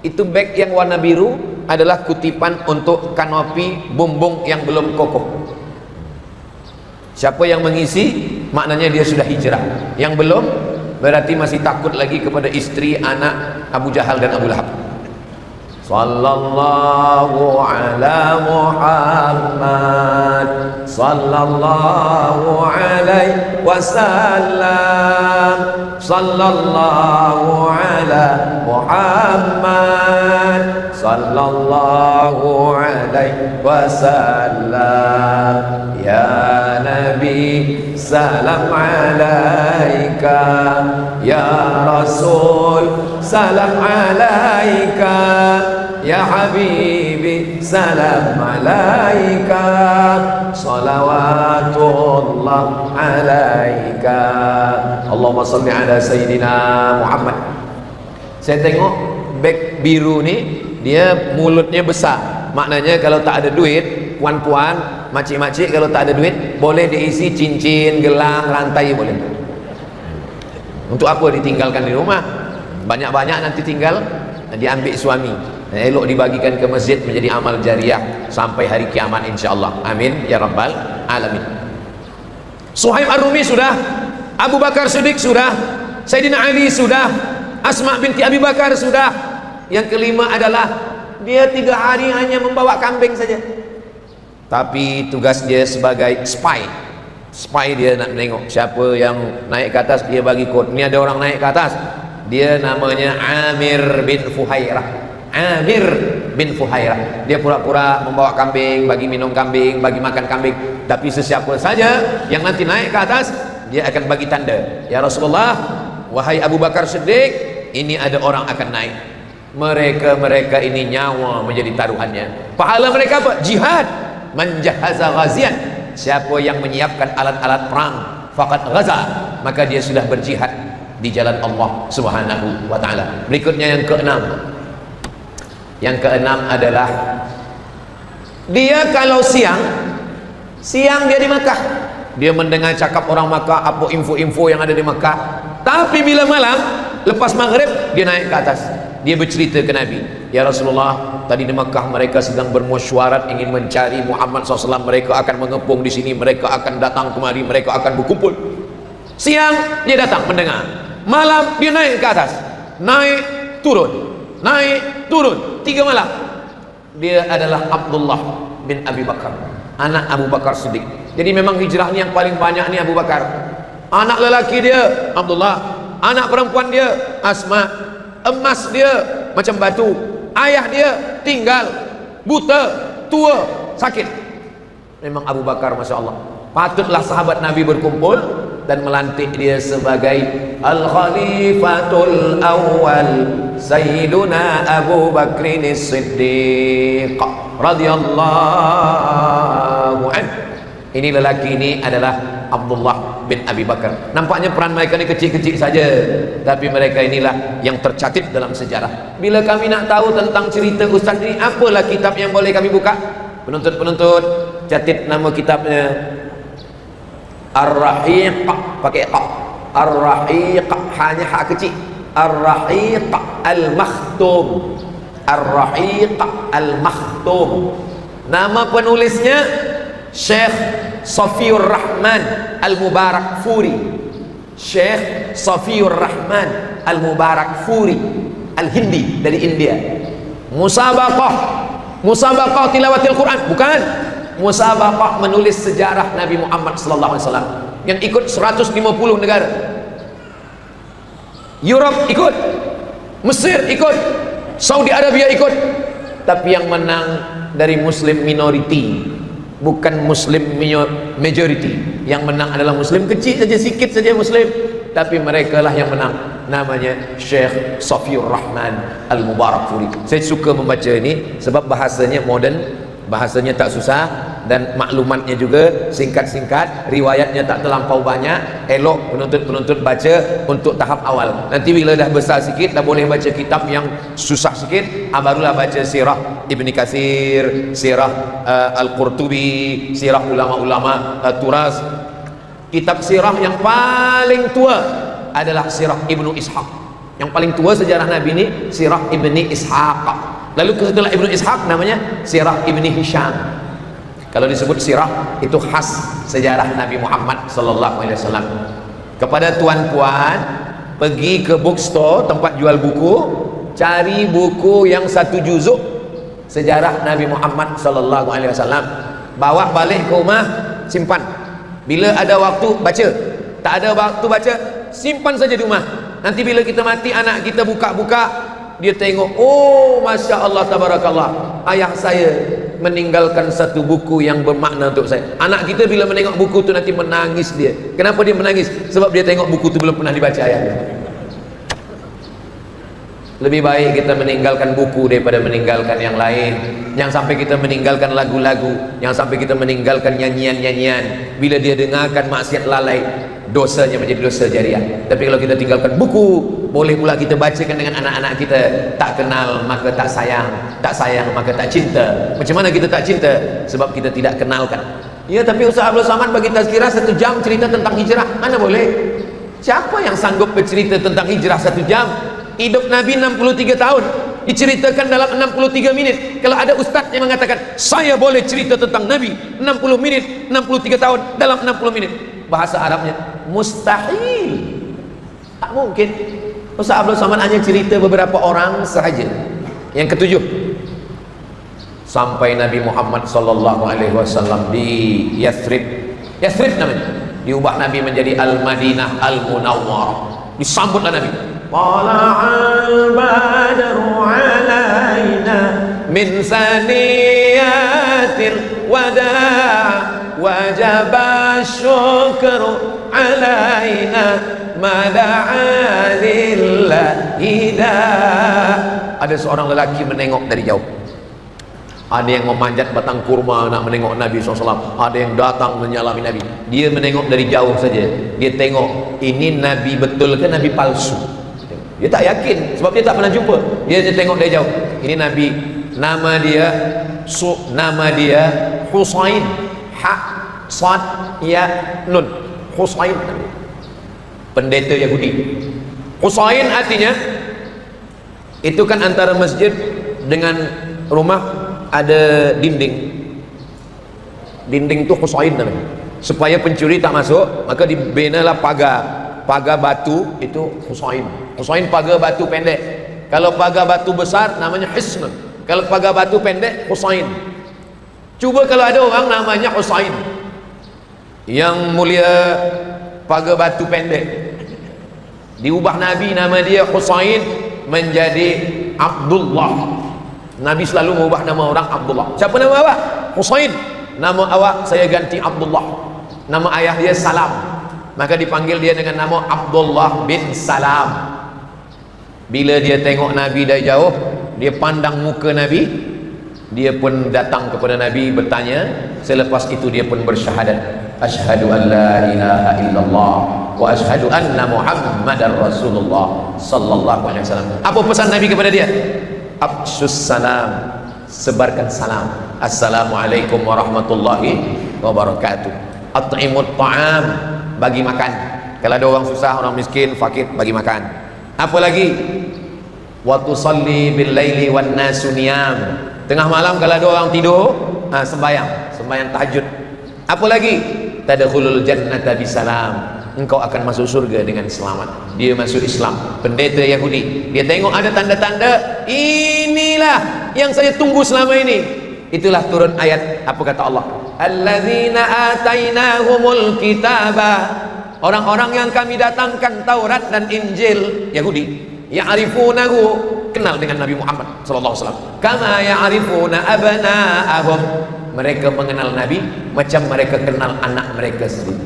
Itu beg yang warna biru adalah kutipan untuk kanopi bumbung yang belum kokoh. Siapa yang mengisi, maknanya dia sudah hijrah. Yang belum, berarti masih takut lagi kepada istri, anak Abu Jahal dan Abu Lahab. Sallallahu ala Muhammad, sallallahu alaihi wasallam, sallallahu ala Muhammad, sallallahu alaihi wasallam. Ya Nabi, salam alaika. Ya Rasul, salam alaika. Ya Habibi, salam alaika. Salawatullah alaika. Allahumma salli ala Sayyidina Muhammad. Saya tengok beg biru ni, dia mulutnya besar. Maknanya kalau tak ada duit, puan-puan, makcik-makcik, kalau tak ada duit, boleh diisi cincin, gelang, rantai, boleh. Untuk apa ditinggalkan di rumah? Banyak-banyak nanti tinggal, diambil suami. Elok dibagikan ke masjid menjadi amal jariah sampai hari kiamat insyaallah. Amin ya rabbal alamin. Suhaib Ar-Rumi sudah, Abu Bakar Siddiq sudah, Sayyidina Ali sudah, Asma binti Abi Bakar sudah. Yang kelima adalah dia 3 hari hanya membawa kambing saja, tapi tugas dia sebagai spy. Spy, dia nak menengok siapa yang naik ke atas, dia bagi kod. Ini ada orang naik ke atas, dia namanya Amir bin Fuhairah. Amir bin Fuhairah, dia pura-pura membawa kambing, bagi minum kambing, bagi makan kambing. Tapi sesiapa saja yang nanti naik ke atas, dia akan bagi tanda, ya Rasulullah, wahai Abu Bakar Siddiq, ini ada orang akan naik. Mereka ini nyawa menjadi taruhannya. Pahala mereka apa? Jihad. Menjahaza ghazian, siapa yang menyiapkan alat-alat perang, faqad ghaza, maka dia sudah berjihad di jalan Allah Subhanahu wa taala. Berikutnya yang keenam. Yang keenam adalah dia kalau siang dia di Makkah, dia mendengar cakap orang Makkah, apa info-info yang ada di Makkah. Tapi bila malam, lepas maghrib, dia naik ke atas, dia bercerita ke Nabi, ya Rasulullah, tadi di Makkah mereka sedang bermusyawarat ingin mencari Muhammad SAW, mereka akan mengepung di sini, mereka akan datang kemari, mereka akan berkumpul. Siang dia datang mendengar, malam dia naik ke atas, naik turun, naik turun, 3 malam. Dia adalah Abdullah bin Abi Bakar, anak Abu Bakar Siddiq. Jadi memang hijrahnya yang paling banyak ni Abu Bakar. Anak lelaki dia Abdullah, anak perempuan dia Asma, emas dia macam batu. Ayah dia tinggal buta, tua, sakit. Memang Abu Bakar Masya Allah, patutlah sahabat Nabi berkumpul dan melantik dia sebagai Al-Khalifatul Awwal Sayyiduna Abu Bakrin As-Siddiq radhiyallahu anhu. Ini lelaki ini adalah Abdullah bin Abi Bakar. Nampaknya peran mereka ini kecil-kecil saja, tapi mereka inilah yang tercatat dalam sejarah. Bila kami nak tahu tentang cerita Ustaz ini, apalah kitab yang boleh kami buka? Penuntut-penuntut, catat nama kitabnya Ar-Rahiq, pakai qa. Ar-Rahiq, hanya hak kecil. Ar-Rahiq Al-Makhtum. Ar-Rahiq Al-Makhtum. Nama penulisnya Syekh Safiur Rahman Al-Mubarak Furi. Syekh Safiur Rahman Al-Mubarak Furi, Al-Hindi, dari India. Musabaqah tilawatil Quran, bukan. Musabaqah menulis sejarah Nabi Muhammad sallallahu alaihi wasallam, yang ikut 150 negara. Europe ikut, Mesir ikut, Saudi Arabia ikut, tapi yang menang dari Muslim minority, bukan Muslim majority. Yang menang adalah Muslim kecil saja, sikit saja Muslim, tapi mereka lah yang menang. Namanya Syekh Safiur Rahman Al-Mubarak Furi. Saya suka membaca ini sebab bahasanya modern, bahasanya tak susah, dan maklumatnya juga singkat-singkat, riwayatnya tak terlampau banyak. Elok penuntut-penuntut baca untuk tahap awal. Nanti bila dah besar sikit, dah boleh baca kitab yang susah sikit, barulah baca sirah Ibni Katsir, sirah Al-Qurtubi, sirah ulama-ulama Turas. Kitab sirah yang paling tua adalah sirah Ibnu Ishaq. Yang paling tua sejarah Nabi ini sirah Ibni Ishaq. Lalu setelah Ibnu Ishaq namanya sirah Ibni Hisham. Kalau disebut sirah itu khas sejarah Nabi Muhammad sallallahu alaihi wasallam. Kepada tuan-puan, pergi ke bookstore, tempat jual buku, cari buku yang 1 juzuk sejarah Nabi Muhammad sallallahu alaihi wasallam. Bawa balik ke rumah, simpan. Bila ada waktu baca, tak ada waktu baca, simpan saja di rumah. Nanti bila kita mati, anak kita buka-buka, dia tengok, oh Masya Allah Tabarakallah, ayah saya meninggalkan satu buku yang bermakna untuk saya. Anak kita bila menengok buku tu nanti menangis dia. Kenapa dia menangis? Sebab dia tengok buku tu belum pernah dibaca ayahnya. Lebih baik kita meninggalkan buku daripada meninggalkan yang lain. Jangan sampai kita meninggalkan lagu-lagu, jangan sampai kita meninggalkan nyanyian-nyanyian. Bila dia dengarkan maksiat lalai, dosanya menjadi dosa jariah. Tapi kalau kita tinggalkan buku, boleh pula kita bacakan dengan anak-anak kita. Tak kenal maka tak sayang, tak sayang maka tak cinta. Macam mana kita tak cinta? Sebab kita tidak kenalkan. Ya, tapi Ustaz Abdul Samad bagi tazkirah 1 jam cerita tentang hijrah, mana boleh? Siapa yang sanggup bercerita tentang hijrah 1 jam? Hidup Nabi 63 tahun diceritakan dalam 63 minit. Kalau ada ustaz yang mengatakan saya boleh cerita tentang Nabi 60 minit, 63 tahun dalam 60 minit, bahasa Arabnya mustahil, tak mungkin. Ustaz Abdul Samad hanya cerita beberapa orang sahaja. Yang ketujuh, sampai Nabi Muhammad sallallahu alaihi wasallam di Yathrib. Yathrib namanya, diubah Nabi menjadi Al-Madinah Al-Munawwarah. Disambutlah Nabi, tala'al badru alaina min saniyatil wada' wajaba syukru alaina mada'a lillahi da. Ada seorang lelaki menengok dari jauh. Ada yang memanjat batang kurma nak menengok Nabi SAW. Ada yang datang menyalami Nabi. Dia menengok dari jauh saja. Dia tengok, ini Nabi betul ke Nabi palsu? Dia tak yakin sebab dia tak pernah jumpa. Dia tengok dari jauh. Ini Nabi, nama dia Husain. Ha, sad, ya, nun. Husain. Pendeta Yahudi. Husain artinya, itu kan antara masjid dengan rumah ada dinding. Dinding itu Husain namanya. Supaya pencuri tak masuk, maka dibinalah pagar batu, itu Husain. Husain pagar batu pendek. Kalau pagar batu besar namanya Hisn. Kalau pagar batu pendek Husain. Cuba kalau ada orang namanya Husain, yang mulia pagar batu pendek, diubah Nabi nama dia Husain menjadi Abdullah. Nabi selalu mengubah nama orang Abdullah. Siapa nama awak? Husain. Nama awak saya ganti Abdullah. Nama ayah dia Salam, maka dipanggil dia dengan nama Abdullah bin Salam. Bila dia tengok Nabi dari jauh, dia pandang muka Nabi, dia pun datang kepada Nabi bertanya. Selepas itu dia pun bersyahadat, asyhadu an la ilaha illallah wa asyhadu anna muhammadar rasulullah sallallahu alaihi wasallam. Apa pesan Nabi kepada dia? Afshus salam, sebarkan salam. Assalamualaikum warahmatullahi wabarakatuh. At'imut ta'am, bagi makan. Kalau ada orang susah, orang miskin, fakir, bagi makan. Apa lagi? Wa tusalli bil laili wan nasu niyam. Tengah malam kalau ada orang tidur, sembahyang tahajud. Apa lagi? Tadkhulul jannata bisalam. Engkau akan masuk surga dengan selamat. Dia masuk Islam. Pendeta Yahudi, dia tengok ada tanda-tanda, inilah yang saya tunggu selama ini. Itulah turun ayat, apa kata Allah? Alladzina atainahumul kitaba, orang-orang yang kami datangkan Taurat dan Injil. Yahudi, ya'rifunahu, kenal dengan Nabi Muhammad sallallahu alaihi wasallam, kama ya'rifuna abna'ahum, mereka mengenal Nabi macam mereka kenal anak mereka sendiri.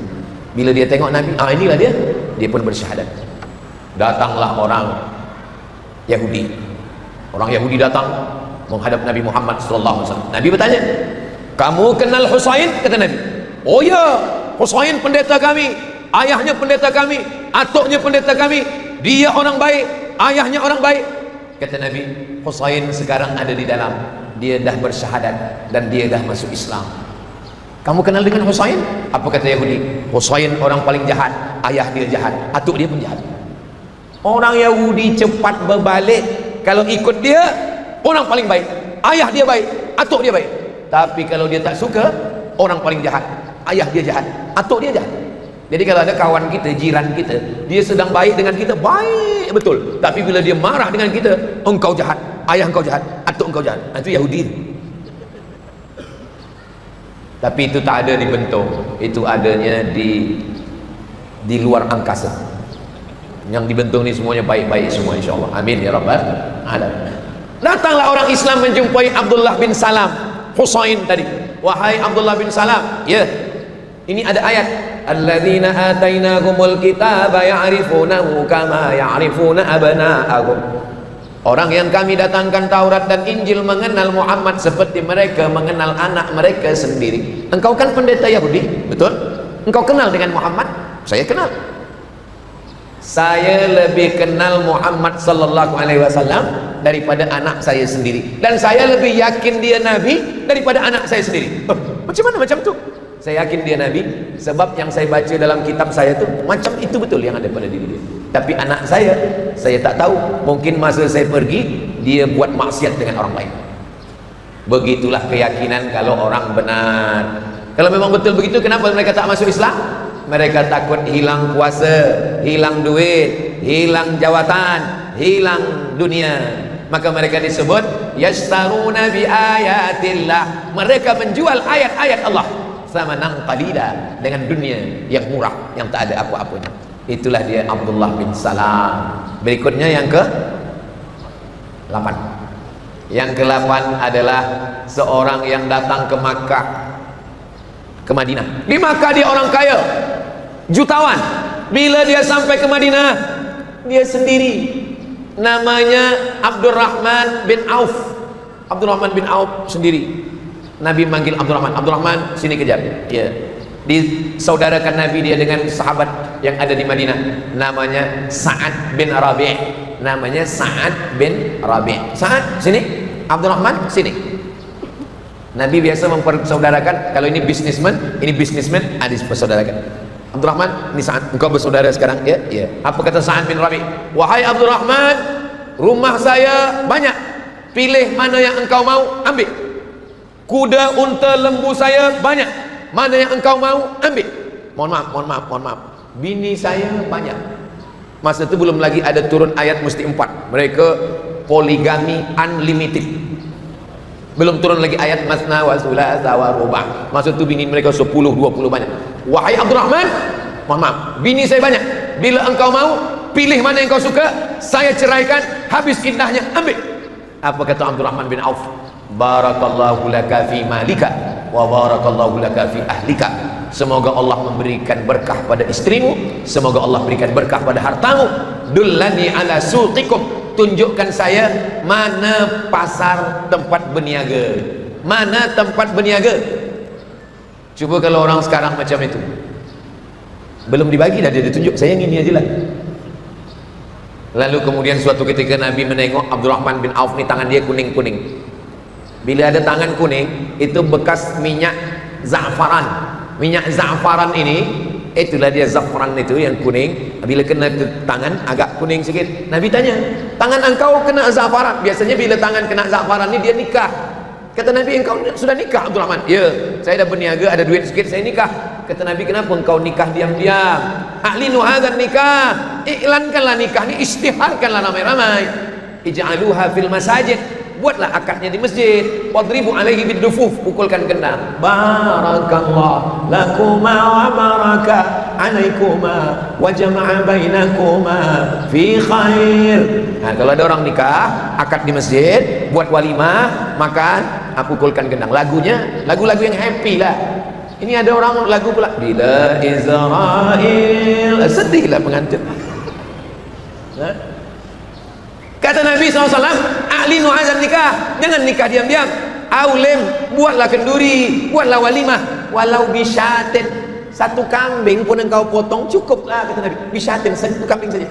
Bila dia tengok Nabi, inilah dia pun bersyahadat. Datanglah orang Yahudi datang menghadap Nabi Muhammad sallallahu alaihi wasallam. Nabi bertanya, kamu kenal Husain? Kata Nabi, oh ya, Husain pendeta kami, ayahnya pendeta kami, atuknya pendeta kami, dia orang baik, ayahnya orang baik. Kata Nabi, Husain sekarang ada di dalam, dia dah bersyahadat dan dia dah masuk Islam. Kamu kenal dengan Husain? Apa kata Yahudi? Husain orang paling jahat, ayah dia jahat, atuk dia pun jahat. Orang Yahudi cepat berbalik, kalau ikut dia orang paling baik, ayah dia baik, atuk dia baik. Tapi kalau dia tak suka, orang paling jahat, ayah dia jahat, atuk dia jahat. Jadi kalau ada kawan kita, jiran kita, dia sedang baik dengan kita, baik betul, tapi bila dia marah dengan kita, engkau jahat, ayah engkau jahat, atuk engkau jahat. Itu Yahudi. Tapi itu tak ada di bentuk, itu adanya di luar angkasa. Yang dibentuk ni semuanya baik-baik semua, insyaAllah. Amin ya rabbal alamin. Datanglah orang Islam menjumpai Abdullah bin Salam, Husain tadi. Wahai Abdullah bin Salam, ya, ini ada ayat, alladzina atainahumul kitaba ya'rifunahu kama ya'rifuna abna'ahum. Orang yang kami datangkan Taurat dan Injil mengenal Muhammad seperti mereka mengenal anak mereka sendiri. Engkau kan pendeta Yahudi, betul? Engkau kenal dengan Muhammad? Saya kenal. Saya lebih kenal Muhammad sallallahu alaihi wasallam daripada anak saya sendiri, dan saya lebih yakin dia Nabi daripada anak saya sendiri. Macam mana macam tu? Saya yakin dia Nabi sebab yang saya baca dalam kitab saya tu macam itu betul yang ada pada diri dia. Tapi anak saya tak tahu. Mungkin masa saya pergi, dia buat maksiat dengan orang lain. Begitulah keyakinan kalau orang benar. Kalau memang betul begitu, kenapa mereka tak masuk Islam? Mereka takut hilang kuasa, hilang duit, hilang jawatan, hilang dunia. Maka mereka disebut yashtaruna bi ayatillah. Mereka menjual ayat-ayat Allah samanan qalila, dengan dunia yang murah, yang tak ada apa-apanya. Itulah dia Abdullah bin Salam. Berikutnya yang ke-8. Yang ke-8 adalah seorang yang datang ke Makkah, ke Madinah. Di Makkah dia orang kaya, jutawan. Bila dia sampai ke Madinah, dia sendiri. Namanya Abdurrahman bin Auf. Abdurrahman bin Auf sendiri. Nabi manggil Abdurrahman, Abdurrahman sini kejap. Ya. Disaudarakan Nabi dia dengan sahabat yang ada di Madinah, namanya Sa'ad bin Rabi'. Namanya Sa'ad bin Rabi'. Sa'ad sini, Abdurrahman sini. Nabi biasa mempersaudarakan, kalau ini businessman, dipersaudarakan. Abdurrahman, ini Sa'ad, engkau bersaudara sekarang, ya? Ya. Apa kata Sa'ad bin Rabi'? Wahai Abdurrahman, rumah saya banyak, pilih mana yang engkau mau, ambil. Kuda, unta, lembu saya banyak, mana yang engkau mau, ambil. Mohon maaf, bini saya banyak. Masa itu belum lagi ada turun ayat mesti 4. Mereka poligami unlimited. Belum turun lagi ayat masna wa thulatha wa ruba'. Masa itu bini mereka 10, 20 banyak. Wahai Abdurrahman, mohon maaf, bini saya banyak, bila engkau mau, pilih mana yang kau suka, saya ceraikan, habis iddahnya, ambil. Apa kata Abdurrahman bin Auf? Barakallahu laka fi malika wa barakallahu laka fi ahlika. Semoga Allah memberikan berkah pada istrimu, semoga Allah berikan berkah pada hartamu. Dullani ala suqikum, tunjukkan saya mana pasar tempat berniaga, mana tempat berniaga. Cuba kalau orang sekarang macam itu, belum dibagi dah dia ditunjuk, saya yang ini aja lah. Lalu kemudian suatu ketika Nabi menengok Abdurrahman bin Auf ni, tangan dia kuning-kuning. Bila ada tangan kuning, itu bekas minyak za'faran. Minyak za'faran ini, itulah dia za'faran itu yang kuning. Bila kena ke tangan agak kuning sikit, Nabi tanya, tangan engkau kena za'faran? Biasanya bila tangan kena za'faran ni dia nikah. Kata Nabi, engkau sudah nikah Abdurrahman? Ya, saya dah berniaga, ada duit sikit, saya nikah. Kata Nabi, kenapa engkau nikah diam-diam? A'linu hadzal nikah, iklankanlah nikah ni, istiharkanlah ramai-ramai. Ij'aluha fil masajid, buatlah akadnya di masjid. Wadribu alaihi bidufuf, pukulkan gendang. Barakallah lakuma wa baraka alaikuma wa jama'a bainakuma fi khair. Nah, kalau ada orang nikah, akad di masjid, buat walimah, makan, pukulkan gendang. Lagunya lagu-lagu yang happy lah. Ini ada orang lagu pula, bila Israel, sedihlah pengantin. Kata Nabi SAW, a'linu azan nikah, jangan nikah diam-diam. Aulim, buatlah kenduri, buatlah walimah, walau bisyatin, satu kambing pun engkau potong cukuplah, kata Nabi. Bisyatin, satu kambing saja.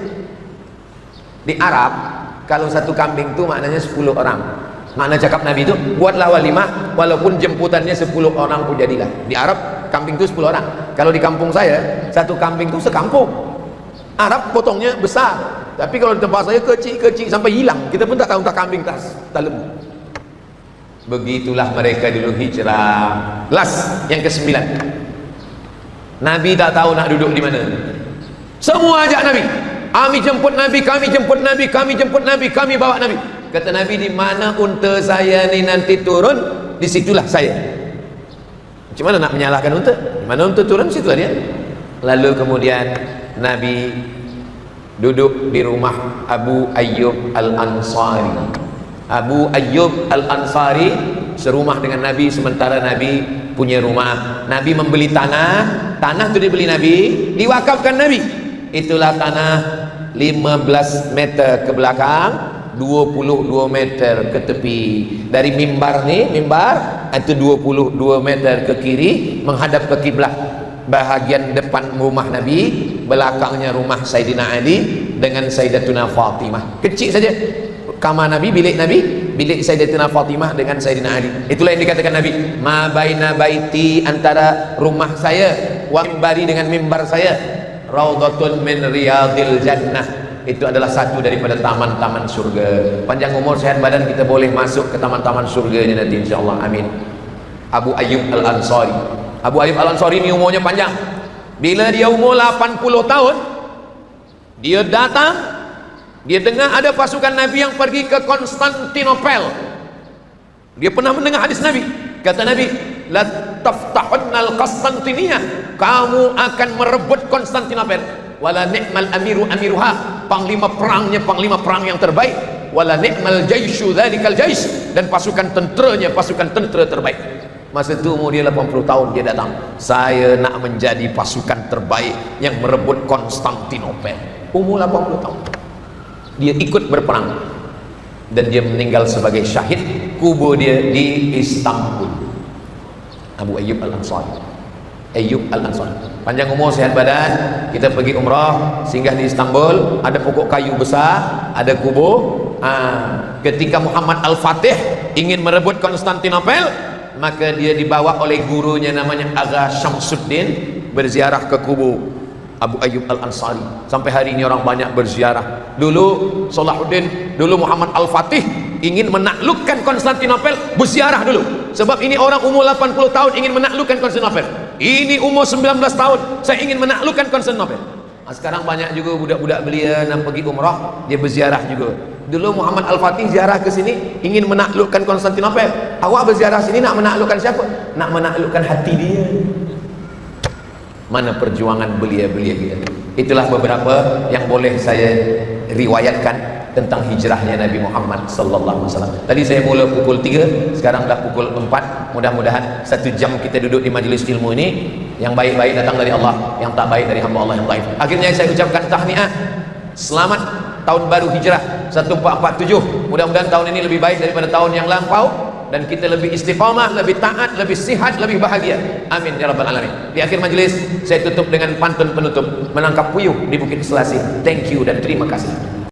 Di Arab, kalau satu kambing itu maknanya 10 orang. Makna cakap Nabi itu, buatlah walimah, walaupun jemputannya 10 orang pun jadilah. Di Arab, kambing itu 10 orang. Kalau di kampung saya, satu kambing itu sekampung. Arab potongnya besar, tapi kalau di tempat saya kecil-kecil sampai hilang. Kita pun tak tahu tak kambing tak lembu. Begitulah mereka dulu hijrah. Last yang ke-9. Nabi tak tahu nak duduk di mana. Semua ajak Nabi. Kami jemput Nabi, kami jemput Nabi, kami jemput Nabi, kami bawa Nabi. Kata Nabi, di mana unta saya ni nanti turun, di situlah saya. Macam mana nak menyalahkan unta? Di mana unta turun, situlah dia. Lalu kemudian Nabi duduk di rumah Abu Ayyub Al-Ansari. Abu Ayyub Al-Ansari serumah dengan Nabi, sementara Nabi punya rumah. Nabi membeli tanah, tanah itu dibeli Nabi, diwakafkan Nabi. Itulah tanah 15 meter ke belakang, 22 meter ke tepi. Dari mimbar ni, mimbar itu 22 meter ke kiri menghadap ke kiblat. Bahagian depan rumah Nabi, belakangnya rumah Sayyidina Ali dengan Sayyidatuna Fatimah. Kecil saja kamar Nabi, bilik Sayyidatuna Fatimah dengan Sayyidina Ali. Itulah yang dikatakan Nabi, ma baina baiti, antara rumah saya wa mimbari dengan mimbar saya, raudhatun min riyadil jannah. Itu adalah satu daripada taman-taman surga. Panjang umur sehat badan, kita boleh masuk ke taman-taman surga ini nanti insyaallah. Amin. Abu Ayyub Al-Ansari. Abu Ayyub Al-Ansari ini umurnya panjang. Bila dia umur 80 tahun, dia datang, dia dengar ada pasukan Nabi yang pergi ke Konstantinopel. Dia pernah mendengar hadis Nabi. Kata Nabi, la taftahunnal Konstantiniyah, kamu akan merebut Konstantinopel. Wala ni'mal amiru amiruha, panglima perangnya panglima perang yang terbaik. Wala ni'mal jaishu dzalikal jais, dan pasukan tenteranya pasukan tentera terbaik. Masa itu umur dia 80 tahun, dia datang, saya nak menjadi pasukan terbaik yang merebut Konstantinopel. Umur 80 tahun dia ikut berperang, dan dia meninggal sebagai syahid. Kubur dia di Istanbul. Abu Ayyub Al-Ansari. Ayyub Al-Ansari, panjang umur sehat badan. Kita pergi umrah, singgah di Istanbul, ada pokok kayu besar, ada kubur. Ketika Muhammad Al-Fatih ingin merebut Konstantinopel, maka dia dibawa oleh gurunya namanya Agha Syamsuddin berziarah ke kubur Abu Ayyub Al-Ansari. Sampai hari ini orang banyak berziarah. Dulu Salahuddin, dulu Muhammad Al-Fatih ingin menaklukkan Konstantinopel, berziarah dulu. Sebab ini orang umur 80 tahun ingin menaklukkan Konstantinopel. Ini umur 19 tahun, saya ingin menaklukkan Konstantinopel. Sekarang banyak juga budak-budak belia nak pergi umrah, dia berziarah juga. Dulu Muhammad Al-Fatih ziarah ke sini ingin menaklukkan Konstantinopel. Awak berziarah sini nak menaklukkan siapa? Nak menaklukkan hati dia. Mana perjuangan belia-belia kita. Itulah beberapa yang boleh saya riwayatkan tentang hijrahnya Nabi Muhammad sallallahu alaihi wasallam. Tadi saya mula pukul 3, sekarang dah pukul 4. Mudah-mudahan 1 jam kita duduk di majlis ilmu ini, yang baik-baik datang dari Allah, yang tak baik dari hamba Allah yang baik. Akhirnya saya ucapkan tahniah, selamat tahun baru hijrah 1447. Mudah-mudahan tahun ini lebih baik daripada tahun yang lampau, dan kita lebih istiqamah, lebih taat, lebih sihat, lebih bahagia. Amin ya rabbal alamin. Di akhir majlis saya tutup dengan pantun penutup, menangkap puyuh di Bukit Selasih. Thank you dan terima kasih.